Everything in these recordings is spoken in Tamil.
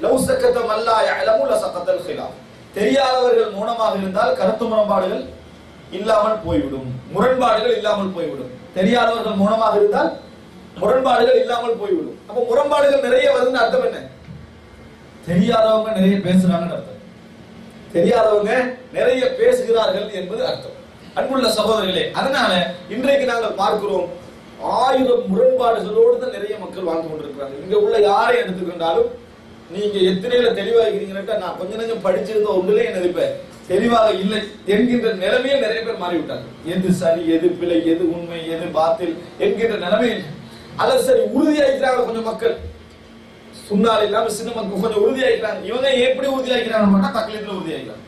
லவ் சக்கத மல்லா யஅலமு லசகதல் ஹிலாஃப். தெரியாதவர்கள் மௌனமாக இருந்தால் கருத்து முரண்பாடுகள் இல்லாமல் போய்விடும், முரண்பாடுகள் இல்லாமல் போய்விடும். தெரியாதவர்கள் மௌனமாக இருந்தால் முரண்பாடுகள் இல்லாமல் போய்விடும். அப்ப முரண்பாடுகள் நிறைய வருதுன்னு அர்த்தம் என்ன? தெரியாதவங்க நிறைய பேசுறாங்கன்னு அர்த்தம். தெரியாதவங்க நிறைய பேசுகிறார்கள் என்பது அர்த்தம். அன்புள்ள சகோதரர்களே, அதனால இன்றைக்கு நாங்கள் பார்க்கிறோம் 1000 முரண்பாடுகளோடு தான் நிறைய மக்கள் வாழ்ந்து கொண்டிருக்கிறாங்க. இங்க உள்ள யாரை எடுத்துக்கொண்டாலும் நீங்க எத்தனையில தெளிவா இருக்கிறீங்கன்னு நான் கொஞ்ச கொஞ்சம் படிச்சிருந்த ஒன்றுலே எனது இப்ப தெளிவாக இல்லை என்கின்ற நிலைமையில் நிறைய பேர் மாறிவிட்டாங்க. எது சரி, எது பிழை, எது உண்மை, எது பாத்தில் என்கின்ற நிலைமையில் அல்லது சரி உறுதியாகிறாங்க கொஞ்சம் மக்கள். சுன்னால இல்லாம சின்ன மக்கள் கொஞ்சம் உறுதியாகிறாங்க. இவங்க எப்படி உறுதியாகிறாங்க? தக்லீத்ல உறுதியாகிறாங்க.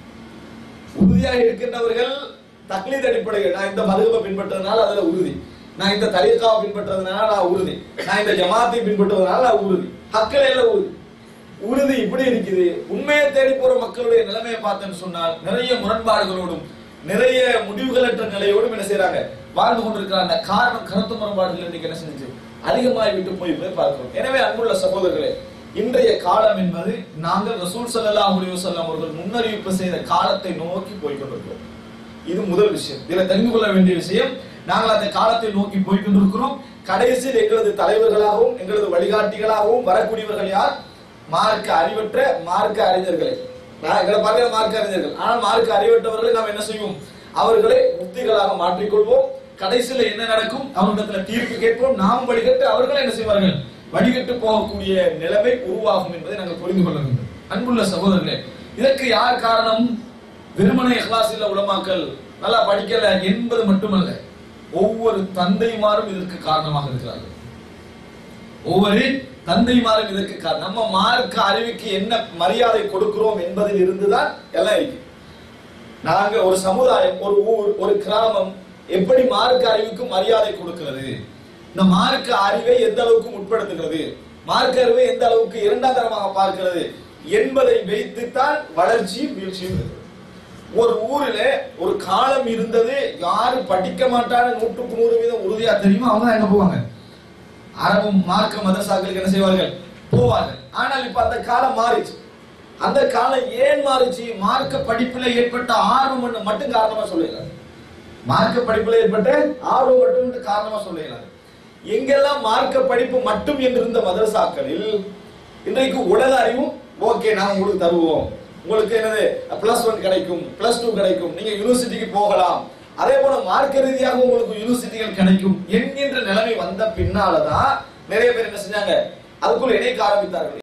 உறுதியாக இருக்கின்றவர்கள் தக்லீத் அடிப்படையில் நான் இந்த மதுகபை பின்பற்றதுனால அதுல உறுதி, நான் இந்த தரீகாவை பின்பற்றதுனால நான் உறுதி, நான் இந்த ஜமாத்தை பின்பற்றுவதனால நான் உறுதி, ஹக்கில எல்லாம் உறுதி. உறுதி இப்படி இருக்குது. உண்மையை தேடி போற மக்களுடைய நிலைமையை பார்த்தேன்னு சொன்னால் நிறைய முரண்பாடுகளோடும் நிறைய முடிவுகளற்ற நிலையோடும் என்ன செய்யறாங்க, வாழ்ந்து கொண்டிருக்கிறாங்க. காரணம் கருத்து முரண்பாடுகள் இன்னைக்கு என்ன செஞ்சு அதிகமாகி விட்டு போய் பார்க்கிறோம். எனவே அன்புள்ள சகோதரர்களே, இன்றைய காலம் என்பது நாங்கள் ரசூல் ஸல்லல்லாஹு அலைஹி வஸல்லம் அவர்கள் முன்னறிவிப்பு செய்த காலத்தை நோக்கி போய் கொண்டிருக்கிறோம். இது முதல் விஷயம். இதுல தெரிந்து கொள்ள வேண்டிய விஷயம், நாங்கள் அந்த காலத்தை நோக்கி போய் கொண்டிருக்கிறோம். கடைசியில் எங்களது தலைவர்களாகவும் எங்களது வழிகாட்டிகளாகவும் வரக்கூடியவர்கள் யார்? மார்க்க அறிவற்ற மார்க்க அறிஞர்களை. எங்களை பார்க்கிற மார்க்க அறிஞர்கள். ஆனால் மார்க்க அறிவற்றவர்களை நாம் என்ன செய்வோம்? அவர்களை முக்திகளாக மாற்றிக்கொள்வோம். கடைசியில் என்ன நடக்கும்? அவர்களிடத்துல தீர்ப்பு கேட்போம். நாம் வழிகட்டு அவர்கள் என்ன செய்வார்கள்? வழிகட்டு போகக்கூடிய நிலைமை உருவாகும் என்பதை நாங்கள் புரிந்து கொள்ள வேண்டும். அன்புள்ள சகோதரர்களே, இதற்கு யார் காரணம்? வெறுமனை இஹ்லாஸ் இல்ல உலமாக்கள் நல்லா படிக்கல என்பது மட்டுமல்ல, ஒவ்வொரு தந்தைமாரும் இதற்கு காரணமாக இருக்கிறார்கள். ஒவ்வொரு தந்தைமாரும் இதற்கு காரணம். நம்ம மார்க்க அறிவுக்கு என்ன மரியாதை கொடுக்கிறோம் என்பதில் இருந்துதான் எல்லாம் இருக்கு. நாங்க ஒரு சமுதாயம், ஒரு ஊர், ஒரு கிராமம் எப்படி மார்க்க அறிவுக்கு மரியாதை கொடுக்கிறது, இந்த மார்க்க அறிவை எந்த அளவுக்கு முற்படுத்துகிறது, மார்க்க அறிவை எந்த அளவுக்கு இரண்டாம் தரமாக பார்க்கிறது என்பதை வைத்துத்தான் வளர்ச்சியும் வீழ்ச்சியும் இருக்கிறது. ஒரு ஊரில் ஒரு காலம் இருந்தது, யாரு படிக்க மாட்டான்னு 100% உறுதியா தெரியுமா அவங்க எங்க போவாங்க? அரபு மார்க்க மதரசாக்களுக்கு என்ன செய்வார்கள்? போவார்கள். ஆனால் இப்ப அந்த காலம் மாறிச்சு. அந்த காலம் ஏன் மாறிச்சு? மார்க்க படிப்புல ஏற்பட்ட ஆர்வம் மட்டும் காரணமா சொல்லலாம். மார்க்க படிப்புல ஏற்பட்ட ஆர்வம் மட்டும் காரணமா சொல்லலாம். எங்கெல்லாம் மார்க்க படிப்பு மட்டும் என்றிருந்த மதரசாக்களில் இன்றைக்கு உலக அறிவும் ஓகே நாங்க உங்களுக்கு தருவோம், உங்களுக்கு என்னது +1 கிடைக்கும், +2 கிடைக்கும், நீங்க யூனிவர்சிட்டிக்கு போகலாம், அதே போல மார்க்க ரீதியாக உங்களுக்கு யூனிவர்சிட்டிகள் கிடைக்கும் என்கின்ற நிலைமை வந்த பின்னாலதான் நிறைய பேர் என்ன செஞ்சாங்க? அதுக்குள்ள இணைக்க ஆரம்பித்தார்கள்.